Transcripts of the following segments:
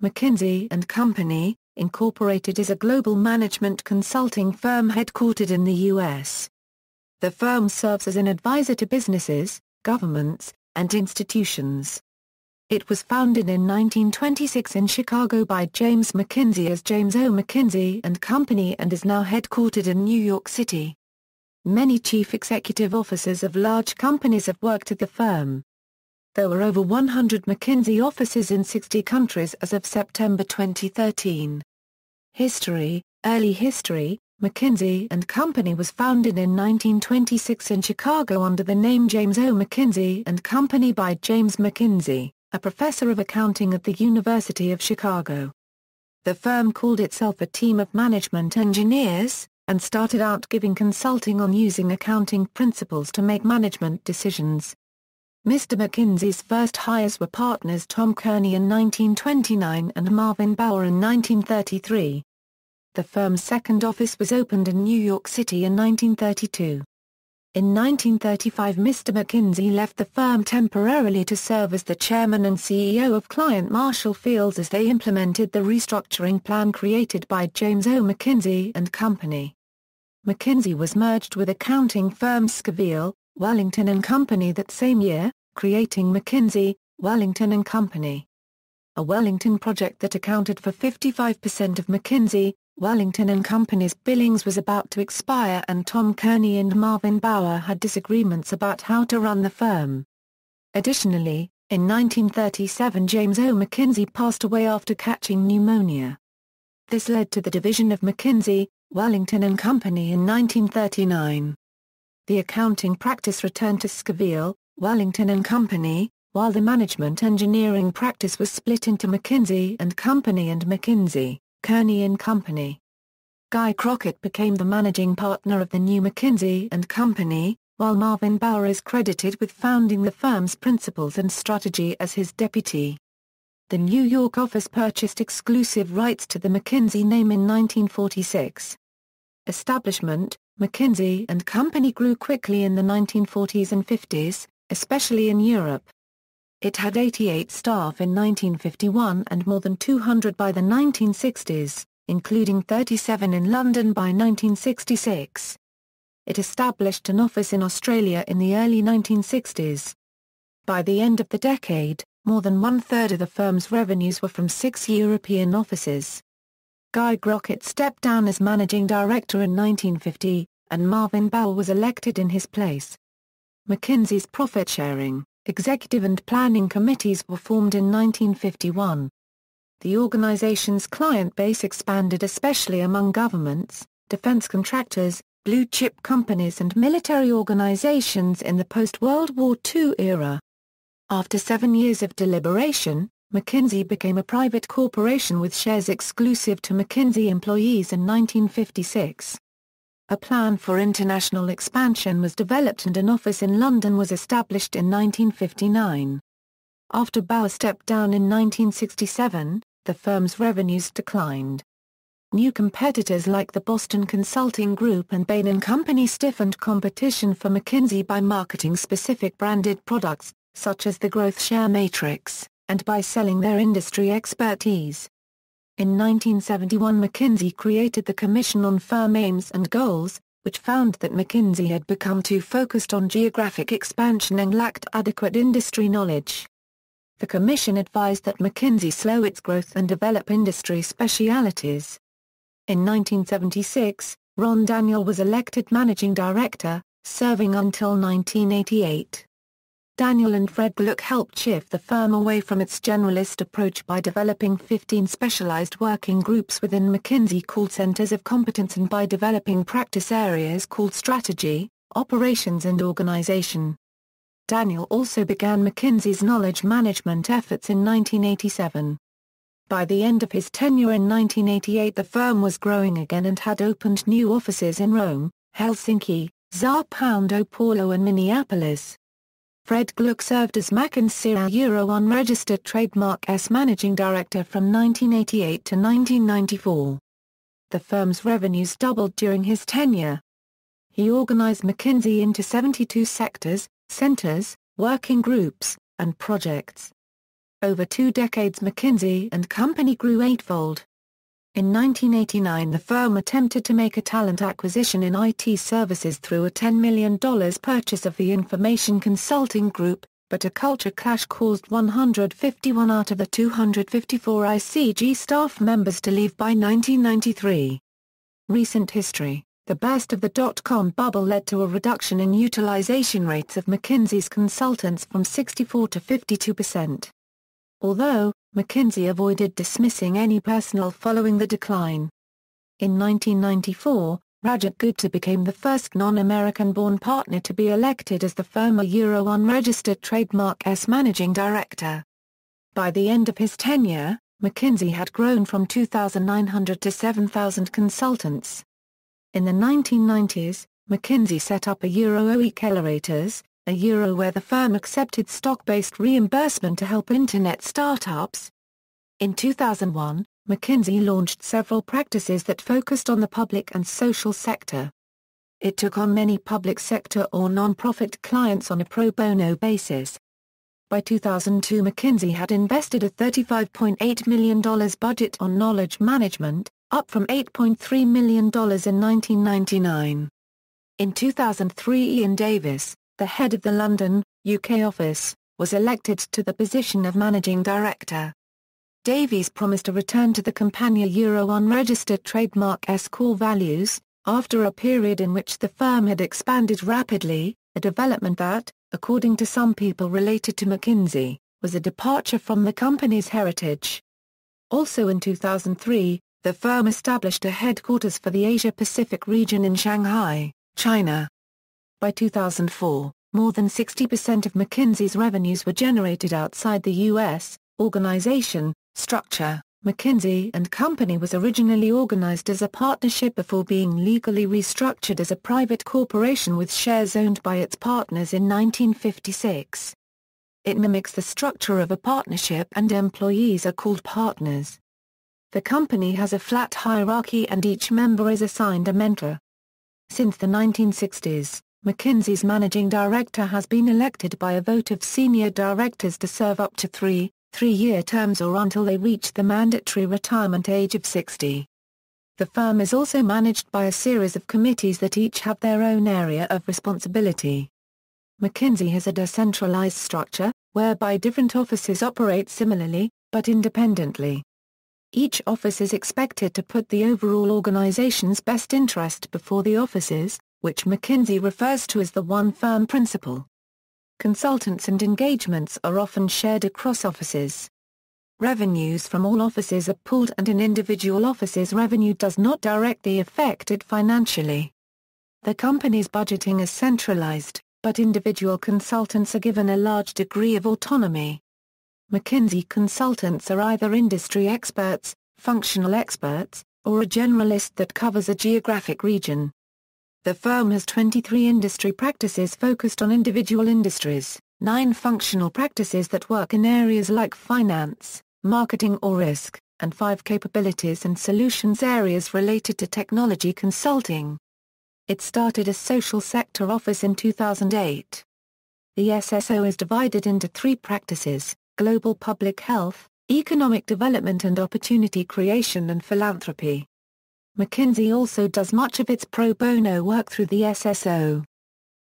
McKinsey & Company, Incorporated is a global management consulting firm headquartered in the U.S. The firm serves as an advisor to businesses, governments, and institutions. It was founded in 1926 in Chicago by James McKinsey as James O. McKinsey & Company and is now headquartered in New York City. Many chief executive officers of large companies have worked at the firm. There were over 100 McKinsey offices in 60 countries as of September 2013. History. Early history. McKinsey & Company was founded in 1926 in Chicago under the name James O. McKinsey & Company by James McKinsey, a professor of accounting at the University of Chicago. The firm called itself a team of management engineers, and started out giving consulting on using accounting principles to make management decisions. Mr. McKinsey's first hires were partners Tom Kearney in 1929 and Marvin Bower in 1933. The firm's second office was opened in New York City in 1932. In 1935 Mr. McKinsey left the firm temporarily to serve as the chairman and CEO of client Marshall Fields as they implemented the restructuring plan created by James O. McKinsey & Company. McKinsey was merged with accounting firm Scaville, Wellington & Company that same year, creating McKinsey, Wellington & Company. A Wellington project that accounted for 55% of McKinsey, Wellington & Company's billings was about to expire and Tom Kearney and Marvin Bower had disagreements about how to run the firm. Additionally, in 1937 James O. McKinsey passed away after catching pneumonia. This led to the division of McKinsey, Wellington & Company in 1939. The accounting practice returned to Scaville, Wellington & Company, while the management engineering practice was split into McKinsey & Company and McKinsey, Kearney & Company. Guy Crockett became the managing partner of the new McKinsey & Company, while Marvin Bower is credited with founding the firm's principles and strategy as his deputy. The New York office purchased exclusive rights to the McKinsey name in 1946. Establishment. McKinsey & Company grew quickly in the 1940s and 50s, especially in Europe. It had 88 staff in 1951 and more than 200 by the 1960s, including 37 in London by 1966. It established an office in Australia in the early 1960s. By the end of the decade, more than one-third of the firm's revenues were from 6 European offices. Guy Crockett stepped down as managing director in 1950, and Marvin Bower was elected in his place. McKinsey's profit-sharing, executive and planning committees were formed in 1951. The organization's client base expanded especially among governments, defense contractors, blue-chip companies and military organizations in the post-World War II era. After 7 years of deliberation, McKinsey became a private corporation with shares exclusive to McKinsey employees in 1956. A plan for international expansion was developed and an office in London was established in 1959. After Bower stepped down in 1967, the firm's revenues declined. New competitors like the Boston Consulting Group and Bain & Company stiffened competition for McKinsey by marketing specific branded products, such as the Growth Share Matrix, and by selling their industry expertise. In 1971 McKinsey created the Commission on Firm Aims and Goals, which found that McKinsey had become too focused on geographic expansion and lacked adequate industry knowledge. The Commission advised that McKinsey slow its growth and develop industry specialities. In 1976, Ron Daniel was elected managing director, serving until 1988. Daniel and Fred Gluck helped shift the firm away from its generalist approach by developing 15 specialized working groups within McKinsey called Centers of Competence and by developing practice areas called Strategy, Operations and Organization. Daniel also began McKinsey's knowledge management efforts in 1987. By the end of his tenure in 1988 the firm was growing again and had opened new offices in Rome, Helsinki, Sao Paulo and Minneapolis. Fred Gluck served as McKinsey Euro unregistered trademark's managing director from 1988 to 1994. The firm's revenues doubled during his tenure. He organized McKinsey into 72 sectors, centers, working groups, and projects. Over 2 decades McKinsey & Company grew eightfold. In 1989 the firm attempted to make a talent acquisition in IT services through a $10 million purchase of the information consulting group, but a culture clash caused 151 out of the 254 ICG staff members to leave by 1993. Recent history: the burst of the dot-com bubble led to a reduction in utilization rates of McKinsey's consultants from 64 to 52%. Although, McKinsey avoided dismissing any personnel following the decline. In 1994, Rajat Gupta became the first non-American-born partner to be elected as the firm unregistered trademark S managing director. By the end of his tenure, McKinsey had grown from 2,900 to 7,000 consultants. In the 1990s, McKinsey set up Accelerators, where the firm accepted stock-based reimbursement to help internet startups. In 2001, McKinsey launched several practices that focused on the public and social sector. It took on many public sector or non-profit clients on a pro bono basis. By 2002 McKinsey had invested a $35.8 million budget on knowledge management, up from $8.3 million in 1999. In 2003 Ian Davis, the head of the London, UK office, was elected to the position of managing director. Davies promised a return to the company unregistered trademark S core values, after a period in which the firm had expanded rapidly, a development that, according to some people related to McKinsey, was a departure from the company's heritage. Also in 2003, the firm established a headquarters for the Asia-Pacific region in Shanghai, China. By 2004, more than 60% of McKinsey's revenues were generated outside the U.S. Organization structure: McKinsey & Company was originally organized as a partnership before being legally restructured as a private corporation with shares owned by its partners in 1956. It mimics the structure of a partnership and employees are called partners. The company has a flat hierarchy and each member is assigned a mentor. Since the 1960s, McKinsey's managing director has been elected by a vote of senior directors to serve up to three-year terms or until they reach the mandatory retirement age of 60. The firm is also managed by a series of committees that each have their own area of responsibility. McKinsey has a decentralized structure, whereby different offices operate similarly, but independently. Each office is expected to put the overall organization's best interest before the offices, which McKinsey refers to as the one-firm principle. Consultants and engagements are often shared across offices. Revenues from all offices are pooled and an individual office's revenue does not directly affect it financially. The company's budgeting is centralized, but individual consultants are given a large degree of autonomy. McKinsey consultants are either industry experts, functional experts, or a generalist that covers a geographic region. The firm has 23 industry practices focused on individual industries, 9 functional practices that work in areas like finance, marketing or risk, and 5 capabilities and solutions areas related to technology consulting. It started a social sector office in 2008. The SSO is divided into 3 practices: global public health, economic development and opportunity creation and philanthropy. McKinsey also does much of its pro bono work through the SSO.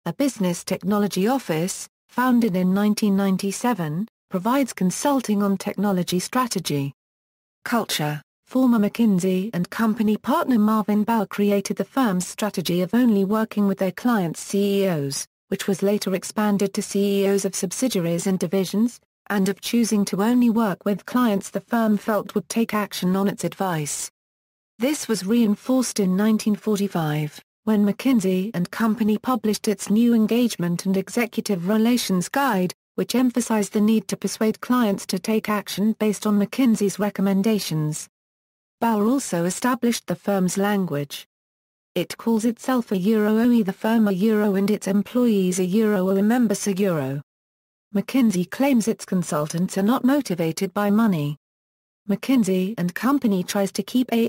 A business technology office, founded in 1997, provides consulting on technology strategy. Culture: former McKinsey & Company partner Marvin Bauer created the firm's strategy of only working with their clients' CEOs, which was later expanded to CEOs of subsidiaries and divisions, and of choosing to only work with clients the firm felt would take action on its advice. This was reinforced in 1945, when McKinsey & Company published its new Engagement and Executive Relations Guide, which emphasized the need to persuade clients to take action based on McKinsey's recommendations. Bauer also established the firm's language. It calls itself a OE, the firm a Euro, and its employees a OE members a Euro. McKinsey claims its consultants are not motivated by money. McKinsey & Company tries to keep a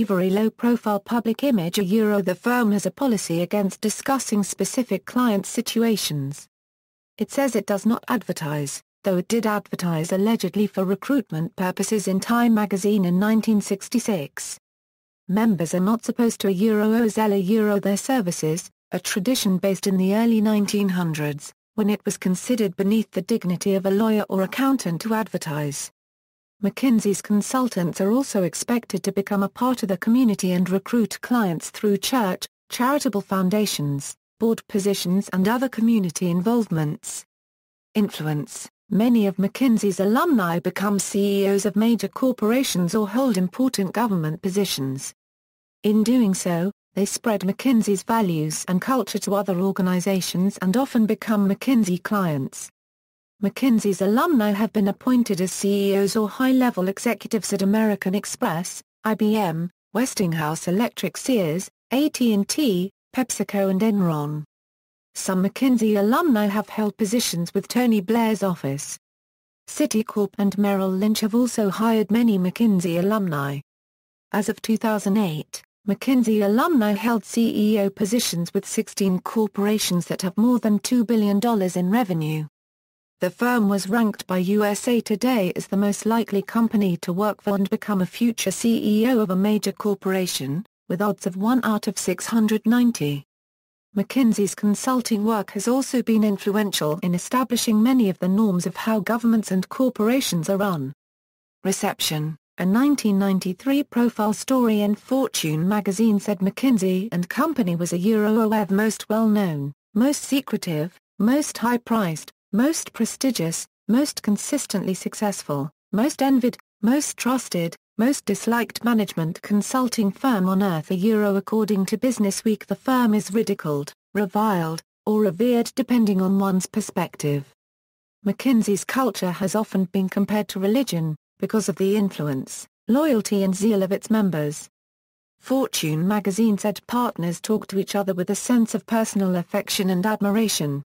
very low-profile public image. The firm has a policy against discussing specific client situations. It says it does not advertise, though it did advertise allegedly for recruitment purposes in Time magazine in 1966. Members are not supposed to sell their services, a tradition based in the early 1900s, when it was considered beneath the dignity of a lawyer or accountant to advertise. McKinsey's consultants are also expected to become a part of the community and recruit clients through church, charitable foundations, board positions and other community involvements. Influence. Many of McKinsey's alumni become CEOs of major corporations or hold important government positions. In doing so, they spread McKinsey's values and culture to other organizations and often become McKinsey clients. McKinsey's alumni have been appointed as CEOs or high-level executives at American Express, IBM, Westinghouse Electric, Sears, AT&T, PepsiCo and Enron. Some McKinsey alumni have held positions with Tony Blair's office. Citicorp and Merrill Lynch have also hired many McKinsey alumni. As of 2008, McKinsey alumni held CEO positions with 16 corporations that have more than $2 billion in revenue. The firm was ranked by USA Today as the most likely company to work for and become a future CEO of a major corporation, with odds of 1 out of 690. McKinsey's consulting work has also been influential in establishing many of the norms of how governments and corporations are run. Reception. A 1993 profile story in Fortune magazine said McKinsey & Company was a most well-known, most secretive, most high-priced, most prestigious, most consistently successful, most envied, most trusted, most disliked management consulting firm on earth. According to Businessweek, the firm is ridiculed, reviled, or revered depending on one's perspective. McKinsey's culture has often been compared to religion, because of the influence, loyalty and zeal of its members. Fortune magazine said partners talk to each other with a sense of personal affection and admiration.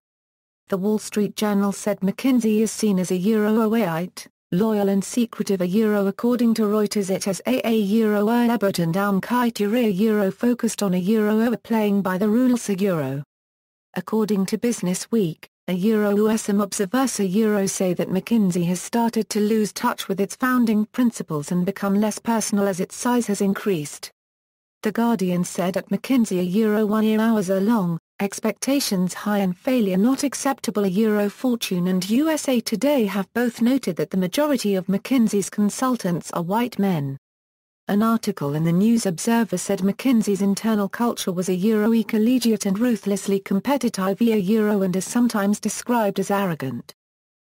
The Wall Street Journal said McKinsey is seen as a loyal and secretive according to Reuters it has elabot and down focused on playing by the rules According to Businessweek, some observers say that McKinsey has started to lose touch with its founding principles and become less personal as its size has increased. The Guardian said at McKinsey 1 year hours are long, expectations high and failure not acceptable. Fortune and USA Today have both noted that the majority of McKinsey's consultants are white men. An article in the News Observer said McKinsey's internal culture was collegiate and ruthlessly competitive and is sometimes described as arrogant.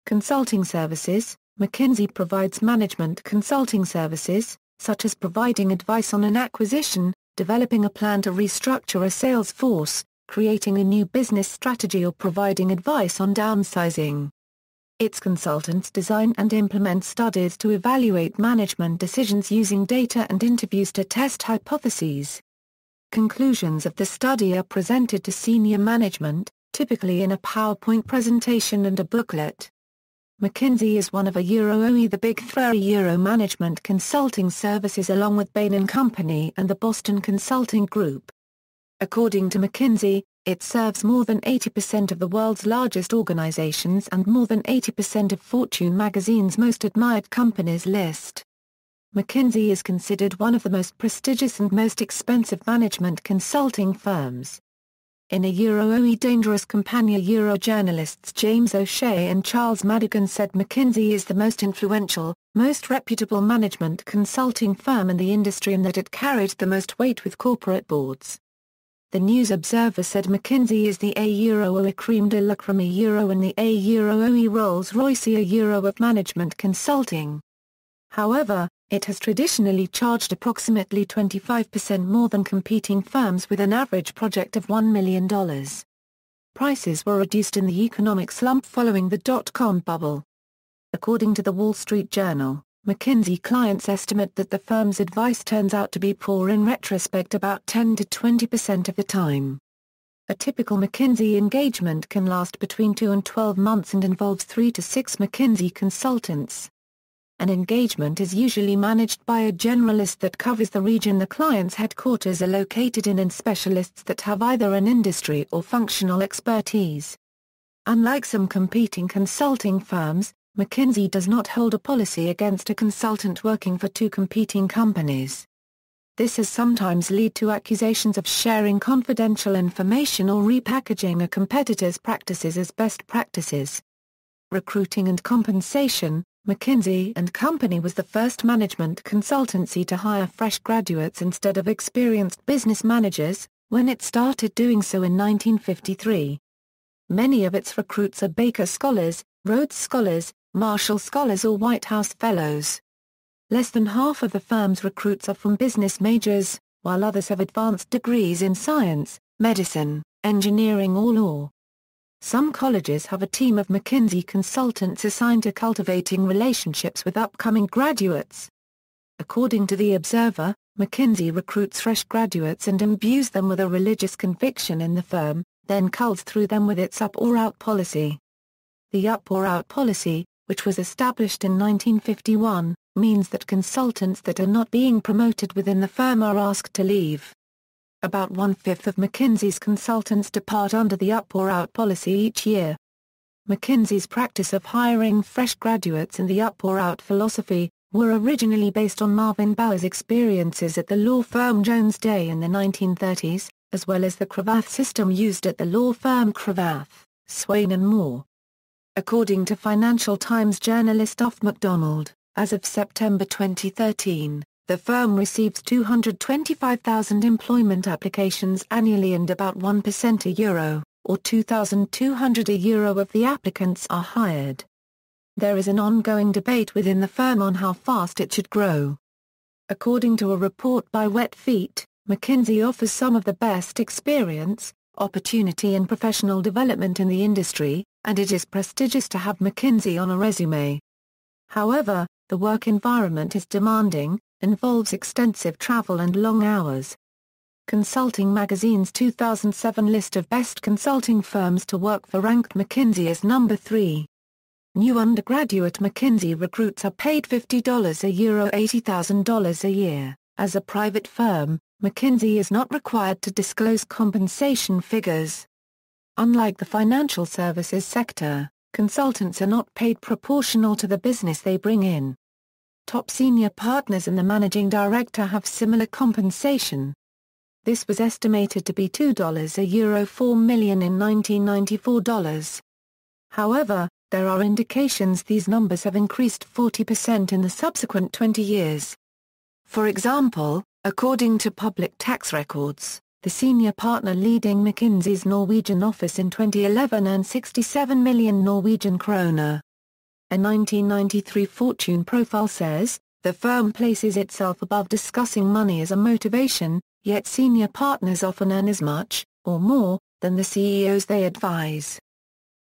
Consulting services. McKinsey provides management consulting services, such as providing advice on an acquisition, developing a plan to restructure a sales force, creating a new business strategy or providing advice on downsizing. Its consultants design and implement studies to evaluate management decisions using data and interviews to test hypotheses. Conclusions of the study are presented to senior management, typically in a PowerPoint presentation and a booklet. McKinsey is one of the Big Three management consulting services along with Bain & Company and the Boston Consulting Group. According to McKinsey, it serves more than 80% of the world's largest organizations and more than 80% of Fortune magazine's most admired companies list. McKinsey is considered one of the most prestigious and most expensive management consulting firms. In a Dangerous Companion journalists James O'Shea and Charles Madigan said McKinsey is the most influential, most reputable management consulting firm in the industry and that it carried the most weight with corporate boards. The News Observer said McKinsey is the creme de la creme and the Rolls-Royce of management consulting. However, it has traditionally charged approximately 25% more than competing firms with an average project of $1 million. Prices were reduced in the economic slump following the dot-com bubble. According to the Wall Street Journal, McKinsey clients estimate that the firm's advice turns out to be poor in retrospect about 10 to 20% of the time. A typical McKinsey engagement can last between 2 and 12 months and involves 3 to 6 McKinsey consultants. An engagement is usually managed by a generalist that covers the region the client's headquarters are located in and specialists that have either an industry or functional expertise. Unlike some competing consulting firms, McKinsey does not hold a policy against a consultant working for two competing companies. This has sometimes led to accusations of sharing confidential information or repackaging a competitor's practices as best practices. Recruiting and compensation. McKinsey & Company was the first management consultancy to hire fresh graduates instead of experienced business managers, when it started doing so in 1953. Many of its recruits are Baker Scholars, Rhodes Scholars, Marshall Scholars or White House Fellows. Less than half of the firm's recruits are from business majors, while others have advanced degrees in science, medicine, engineering or law. Some colleges have a team of McKinsey consultants assigned to cultivating relationships with upcoming graduates. According to The Observer, McKinsey recruits fresh graduates and imbues them with a religious conviction in the firm, then cults through them with its up or out policy. The up or out policy, which was established in 1951, means that consultants that are not being promoted within the firm are asked to leave. About one-fifth of McKinsey's consultants depart under the up or out policy each year. McKinsey's practice of hiring fresh graduates and the up or out philosophy were originally based on Marvin Bower's experiences at the law firm Jones Day in the 1930s, as well as the Cravath system used at the law firm Cravath, Swaine and Moore. According to Financial Times journalist Duff McDonald, as of September 2013, the firm receives 225,000 employment applications annually and about 1% a euro, or 2,200 a euro of the applicants are hired. There is an ongoing debate within the firm on how fast it should grow. According to a report by Wet Feet, McKinsey offers some of the best experience, opportunity and professional development in the industry, and it is prestigious to have McKinsey on a resume. However, the work environment is demanding, involves extensive travel and long hours. Consulting Magazine's 2007 list of best consulting firms to work for ranked McKinsey as number 3. New undergraduate McKinsey recruits are paid $50 a year or $80,000 a year. As a private firm, McKinsey is not required to disclose compensation figures. Unlike the financial services sector, consultants are not paid proportional to the business they bring in. Top senior partners and the managing director have similar compensation. This was estimated to be $2 a year or $4 million in 1994. However, there are indications these numbers have increased 40% in the subsequent 20 years. For example, according to public tax records, the senior partner leading McKinsey's Norwegian office in 2011 earned 67 million Norwegian kroner. A 1993 Fortune profile says, the firm places itself above discussing money as a motivation, yet senior partners often earn as much, or more, than the CEOs they advise.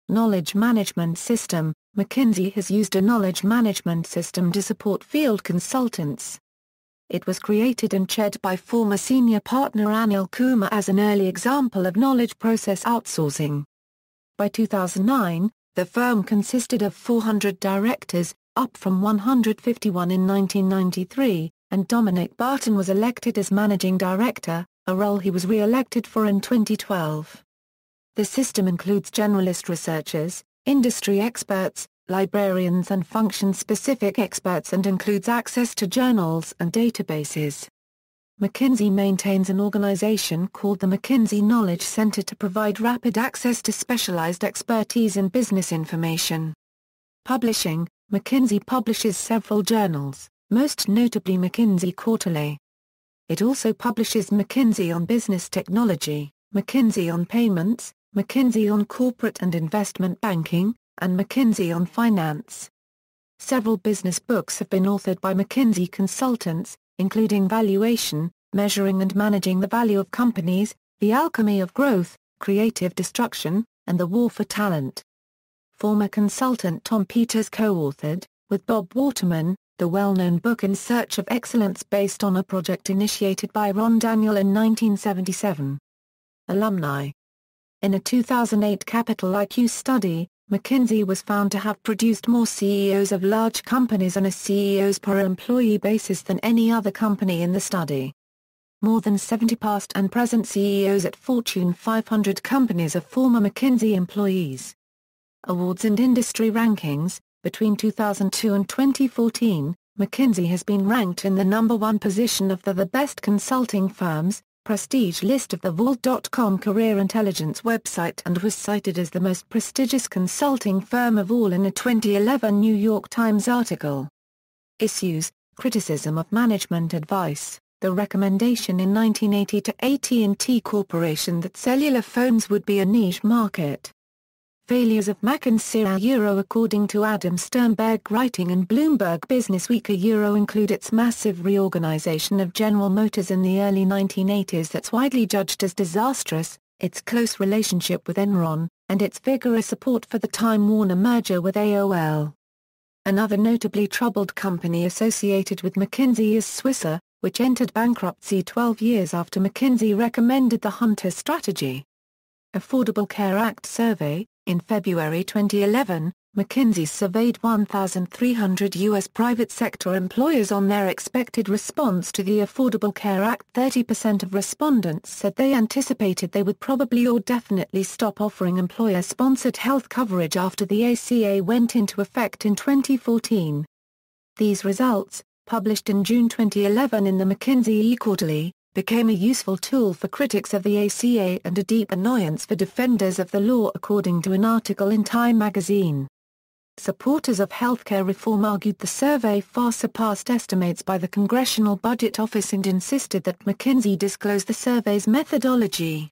Knowledge Management System. McKinsey has used a knowledge management system to support field consultants. It was created and chaired by former senior partner Anil Kumar as an early example of knowledge process outsourcing. By 2009, the firm consisted of 400 directors, up from 151 in 1993, and Dominic Barton was elected as managing director, a role he was re-elected for in 2012. The system includes generalist researchers, industry experts, librarians and function-specific experts and includes access to journals and databases. McKinsey maintains an organization called the McKinsey Knowledge Center to provide rapid access to specialized expertise in business information. Publishing. McKinsey publishes several journals, most notably McKinsey Quarterly. It also publishes McKinsey on Business Technology, McKinsey on Payments, McKinsey on Corporate and Investment Banking, and McKinsey on Finance. Several business books have been authored by McKinsey consultants, including Valuation, Measuring and Managing the Value of Companies, The Alchemy of Growth, Creative Destruction, and The War for Talent. Former consultant Tom Peters co-authored, with Bob Waterman, the well-known book In Search of Excellence based on a project initiated by Ron Daniel in 1977. Alumni. In a 2008 Capital IQ study, McKinsey was found to have produced more CEOs of large companies on a CEOs per employee basis than any other company in the study. More than 70 past and present CEOs at Fortune 500 companies are former McKinsey employees. Awards and industry rankings. Between 2002 and 2014, McKinsey has been ranked in the number one position of the best consulting firms prestige list of the Vault.com career intelligence website and was cited as the most prestigious consulting firm of all in a 2011 New York Times article. Issues: criticism of management advice, the recommendation in 1980 to AT&T Corporation that cellular phones would be a niche market. Failures of McKinsey according to Adam Sternberg writing in Bloomberg Businessweek include its massive reorganization of General Motors in the early 1980s that's widely judged as disastrous, its close relationship with Enron, and its vigorous support for the Time Warner merger with AOL. Another notably troubled company associated with McKinsey is Swisser, which entered bankruptcy 12 years after McKinsey recommended the Hunter strategy. Affordable Care Act survey: in February 2011, McKinsey surveyed 1,300 U.S. private sector employers on their expected response to the Affordable Care Act. 30% of respondents said they anticipated they would probably or definitely stop offering employer-sponsored health coverage after the ACA went into effect in 2014. These results, published in June 2011 in the McKinsey e-Quarterly, became a useful tool for critics of the ACA and a deep annoyance for defenders of the law according to an article in Time magazine. Supporters of healthcare reform argued the survey far surpassed estimates by the Congressional Budget Office and insisted that McKinsey disclose the survey's methodology.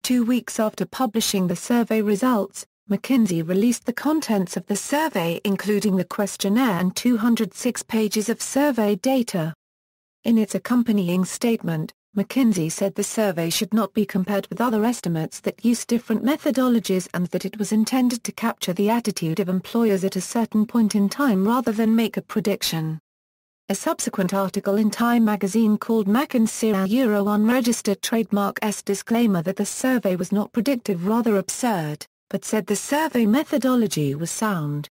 2 weeks after publishing the survey results, McKinsey released the contents of the survey including the questionnaire and 206 pages of survey data. In its accompanying statement, McKinsey said the survey should not be compared with other estimates that use different methodologies and that it was intended to capture the attitude of employers at a certain point in time rather than make a prediction. A subsequent article in Time magazine called McKinsey unregistered trademark's disclaimer that the survey was not predictive rather absurd, but said the survey methodology was sound.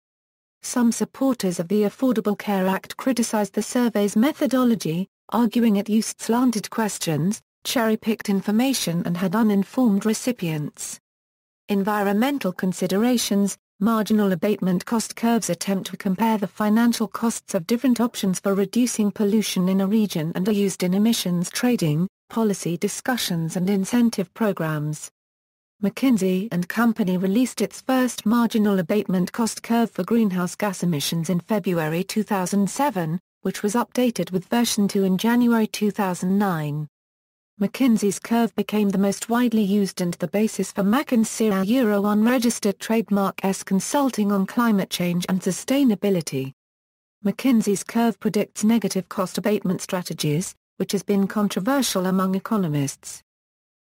Some supporters of the Affordable Care Act criticized the survey's methodology, arguing it used slanted questions, cherry-picked information and had uninformed recipients. Environmental considerations: marginal abatement cost curves attempt to compare the financial costs of different options for reducing pollution in a region and are used in emissions trading, policy discussions and incentive programs. McKinsey & Company released its first marginal abatement cost curve for greenhouse gas emissions in February 2007, which was updated with version 2 in January 2009. McKinsey's curve became the most widely used and the basis for McKinsey unregistered trademark's consulting on climate change and sustainability. McKinsey's curve predicts negative cost abatement strategies, which has been controversial among economists.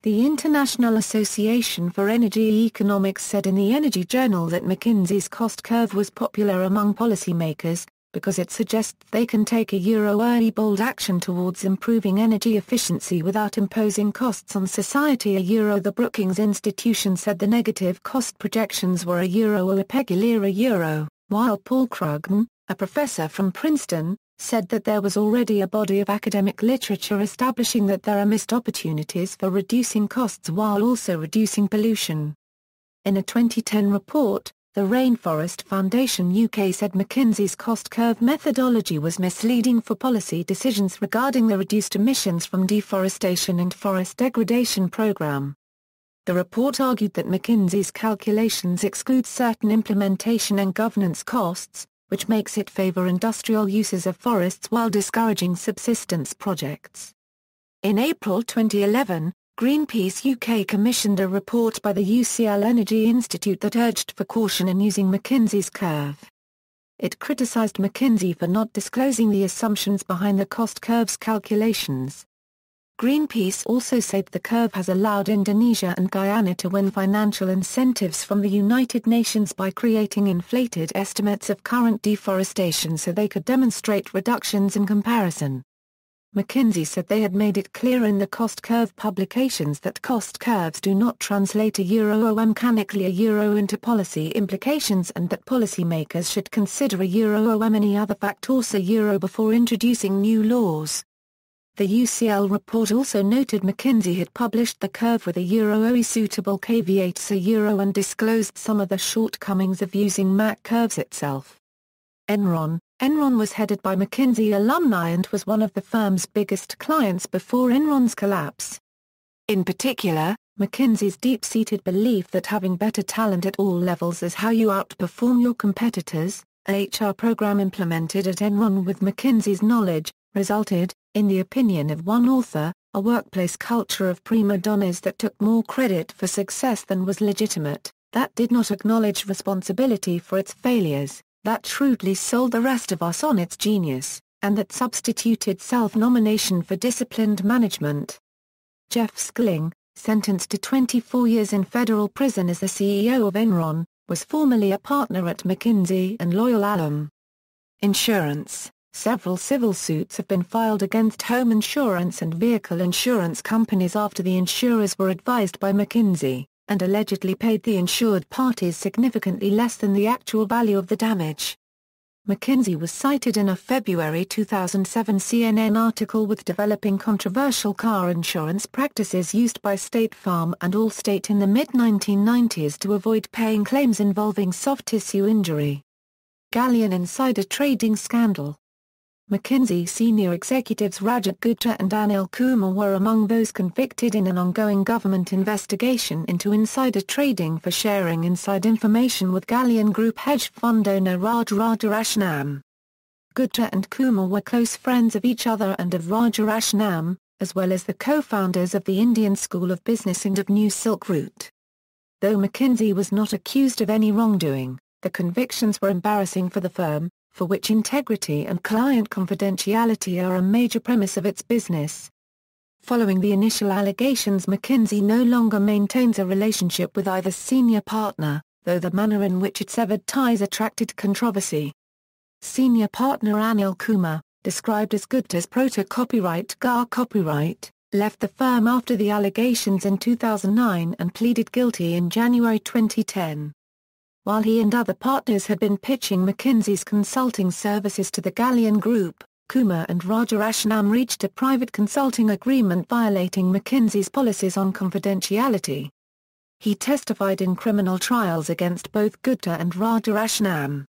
The International Association for Energy Economics said in the Energy Journal that McKinsey's cost curve was popular among policymakers, because it suggests they can take a early bold action towards improving energy efficiency without imposing costs on society. The Brookings Institution said the negative cost projections were a peculiar while Paul Krugman, a professor from Princeton, said that there was already a body of academic literature establishing that there are missed opportunities for reducing costs while also reducing pollution. In a 2010 report, the Rainforest Foundation UK said McKinsey's cost curve methodology was misleading for policy decisions regarding the reduced emissions from deforestation and forest degradation program. The report argued that McKinsey's calculations exclude certain implementation and governance costs, which makes it favor industrial uses of forests while discouraging subsistence projects. In April 2011, Greenpeace UK commissioned a report by the UCL Energy Institute that urged for caution in using McKinsey's curve. It criticised McKinsey for not disclosing the assumptions behind the cost curve's calculations. Greenpeace also said the curve has allowed Indonesia and Guyana to win financial incentives from the United Nations by creating inflated estimates of current deforestation so they could demonstrate reductions in comparison. McKinsey said they had made it clear in the cost curve publications that cost curves do not translate mechanically into policy implications and that policymakers should consider any other factors before introducing new laws. The UCL report also noted McKinsey had published the curve with a suitable caveats and disclosed some of the shortcomings of using MAC curves itself. Enron was headed by McKinsey alumni and was one of the firm's biggest clients before Enron's collapse. In particular, McKinsey's deep-seated belief that having better talent at all levels is how you outperform your competitors, a HR program implemented at Enron with McKinsey's knowledge, resulted, in the opinion of one author, a workplace culture of prima donnas that took more credit for success than was legitimate, that did not acknowledge responsibility for its failures, that shrewdly sold the rest of us on its genius, and that substituted self-nomination for disciplined management. Jeff Skilling, sentenced to 24 years in federal prison as the CEO of Enron, was formerly a partner at McKinsey and loyal alum. Insurance. Several civil suits have been filed against home insurance and vehicle insurance companies after the insurers were advised by McKinsey, and allegedly paid the insured parties significantly less than the actual value of the damage. McKinsey was cited in a February 2007 CNN article with developing controversial car insurance practices used by State Farm and Allstate in the mid-1990s to avoid paying claims involving soft tissue injury. Galleon insider trading scandal. McKinsey senior executives Rajat Gupta and Anil Kumar were among those convicted in an ongoing government investigation into insider trading for sharing inside information with Galleon Group hedge fund owner Rajaratnam. Gupta and Kumar were close friends of each other and of Rajaratnam, as well as the co-founders of the Indian School of Business and of New Silk Route. Though McKinsey was not accused of any wrongdoing, the convictions were embarrassing for the firm, for which integrity and client confidentiality are a major premise of its business. Following the initial allegations, McKinsey no longer maintains a relationship with either senior partner, though the manner in which it severed ties attracted controversy. Senior partner Anil Kumar, described as Gupta's proto-copyright GAR copyright, left the firm after the allegations in 2009 and pleaded guilty in January 2010. While he and other partners had been pitching McKinsey's consulting services to the Galleon Group, Kumar and Rajaratnam reached a private consulting agreement violating McKinsey's policies on confidentiality. He testified in criminal trials against both Gupta and Rajaratnam.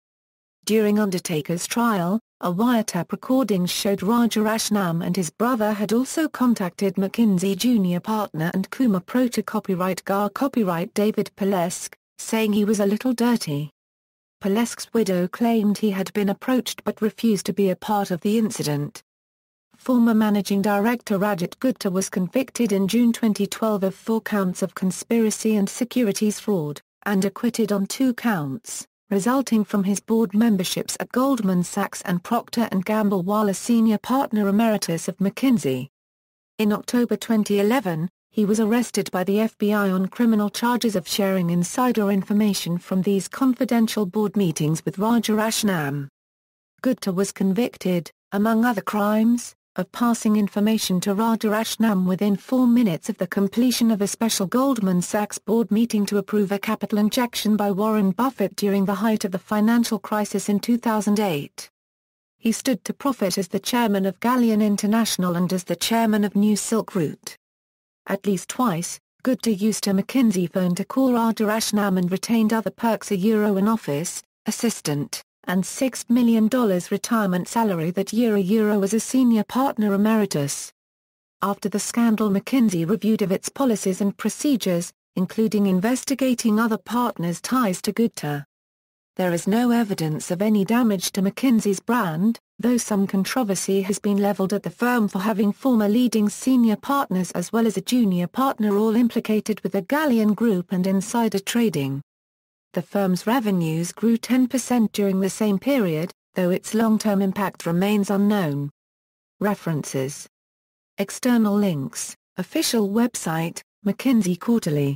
During Undertaker's trial, a wiretap recording showed Rajaratnam and his brother had also contacted McKinsey junior partner and Kumar proto-copyright GAR copyright David Pilesk, saying he was a little dirty. Pilesk's widow claimed he had been approached but refused to be a part of the incident. Former managing director Rajat Gupta was convicted in June 2012 of 4 counts of conspiracy and securities fraud, and acquitted on 2 counts, resulting from his board memberships at Goldman Sachs and Procter & Gamble while a senior partner emeritus of McKinsey. In October 2011, he was arrested by the FBI on criminal charges of sharing insider information from these confidential board meetings with Rajaratnam. Gupta was convicted, among other crimes, of passing information to Rajaratnam within 4 minutes of the completion of a special Goldman Sachs board meeting to approve a capital injection by Warren Buffett during the height of the financial crisis in 2008. He stood to profit as the chairman of Galleon International and as the chairman of New Silk Route. At least twice, Gupta used a McKinsey phone to call Rajaratnam and retained other perks, an office, assistant, and $6 million retirement salary that year as a senior partner emeritus. After the scandal, McKinsey reviewed of its policies and procedures, including investigating other partners' ties to Gupta. There is no evidence of any damage to McKinsey's brand, though some controversy has been leveled at the firm for having former leading senior partners as well as a junior partner all implicated with the Galleon Group and insider trading. The firm's revenues grew 10% during the same period, though its long-term impact remains unknown. References. External links, official website, McKinsey Quarterly.